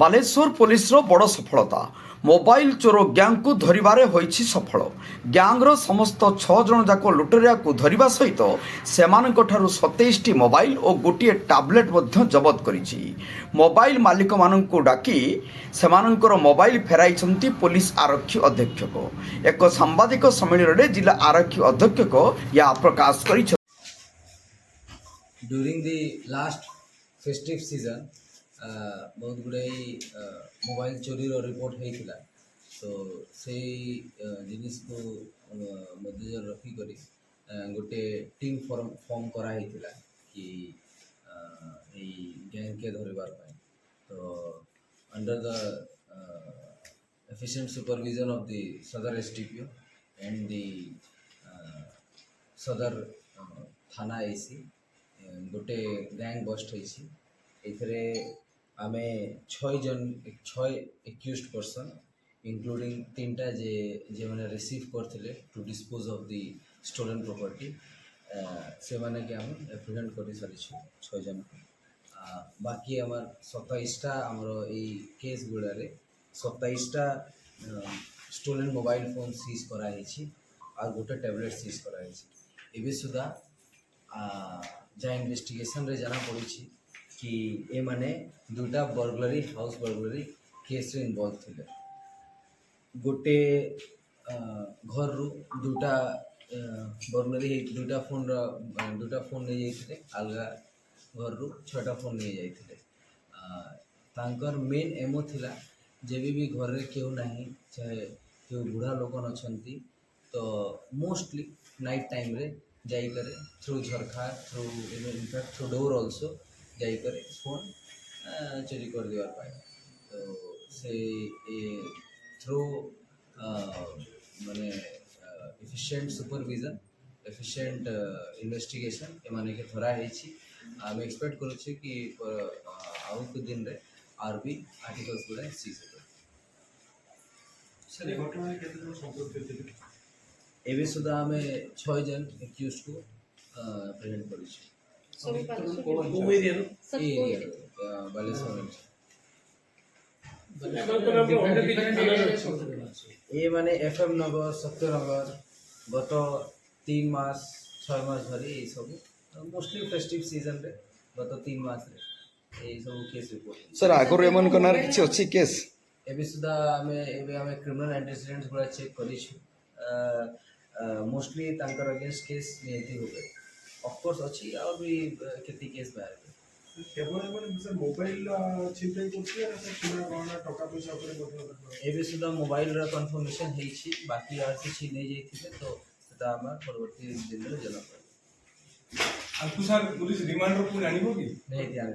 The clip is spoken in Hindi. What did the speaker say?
ବାଲେଶ୍ୱର ପୋଲିସର ବଡ଼ ସଫଳତା। ମୋବାଇଲ ଚୋର ଗ୍ୟାଙ୍ଗକୁ ଧରିବାରେ ହୋଇଛି ସଫଳ। ଗ୍ୟାଙ୍ଗର ସମସ୍ତ 6 ଜଣ ଯାକ ଲୁଟେରିଆକୁ ଧରିବା ସହିତ ସେମାନଙ୍କଠାରୁ 27ଟି ମୋବାଇଲ ଓ ଗୋଟିଏ ଟାବଲେଟ୍ ମଧ୍ୟ ଜବତ କରିଛି। ମୋବାଇଲ ମାଲିକମାନଙ୍କୁ ଡାକି ସେମାନଙ୍କର ମୋବାଇଲ ଫେରାଇଛନ୍ତି ପୋଲିସ ଆରକ୍ଷୀ ଅଧୀକ୍ଷକ। ଏକ ସାମ୍ବାଦିକ ସମ୍ମିଳନୀରେ ଜିଲ୍ଲା ଆରକ୍ଷୀ ଅଧୀକ୍ଷକ ଏହା ପ୍ରକାଶ କରିଛନ୍ତି। During the last festive season, बहुत गुड़ाई मोबाइल चोरी रिपोर्ट होता तो से जिनिस को मध्य रखी करी गोटे टीम फॉर्म कराई कि गैंग के धरबार तो under the efficient supervision of the Sadar STPO and the Sadar थाना AC गोटे गैंग बस्ट होइए आमे 6 एक्यूज्ड पर्सन इंक्लूडिंग 3टा जे मैंने रिसीव करथिले to dispose of the stolen property से माने के हम एप्रिहेंड कर सारी 6 जन बाकी आमर 27टा आमर ए केस गुड़ारे 27टा स्टोलन मोबाइल फोन सीज कराई और गोटे टैबलेट सीज कराई एबे सुधा जहाँ इन्वेस्टिगेशन रे जाना पड़ी कि ए माने 2टा बर्गलरी हाउस बर्गलरी केस रे इन्वॉल्व थे गोटे घर रु 2टा बर्गलरी 2टा फोन नहीं जाते अलग घर रु 6टा फोन नहीं जाते तांकर मेन एमो थिला जब भी घर रे केउ नहीं चाहे केउ बुढ़ा लोक नछंती तो मोस्टली नाइट टाइम रे जाकर थ्रू झरखा through in fact through door also जाकर फोन चोरी कर देवार पाए तो से थ्रू माने एफिशिएंट सुपरविजन एफिशिएंट इन्वेस्टिगेशन एमाने के धरा होइछि आम एक्सपेक्ट करूछि कि आउ कुछ दिन रे आर भी आर्टिकल्स गुड़ा सीज हो सर घटना में केते जन संपर्क थे एबे सुधा आमे 6 जन एक्यूज को प्रेजेंट करिछि को एरिया बालेश्वर बालेश्वर ये माने एफएम नगर सत्यनगर गत 3 मास 6 मास धरी ये सब मोस्टली फेस्टिव सीजन रे गत 3 मास रे ये सब केस रिपोर्ट सर आगुर एमन कनार किछि अछि केस एबे सुधा हमें क्रिमिनल एंटीसीडेंट्स गुड़ा चेक करिछु मोस्टली तांकर अगेंस्ट केस नियति हो गए ऑफ कोर्स अछि और भी केति केस बाहर केवल एमन सर मोबाइल छिनताई करछि या सर किना कोना टका पैसा ऊपर बदल एबे सुधा मोबाइल रा कंफर्मेशन हेछि बाकी आर किछि नै जाइथिले तो सेटा हमर परवर्ती दिन रे जना पड़े आपको सर पुलिस रिमांड रो पुनी आनिबो कि नहीं ध्यान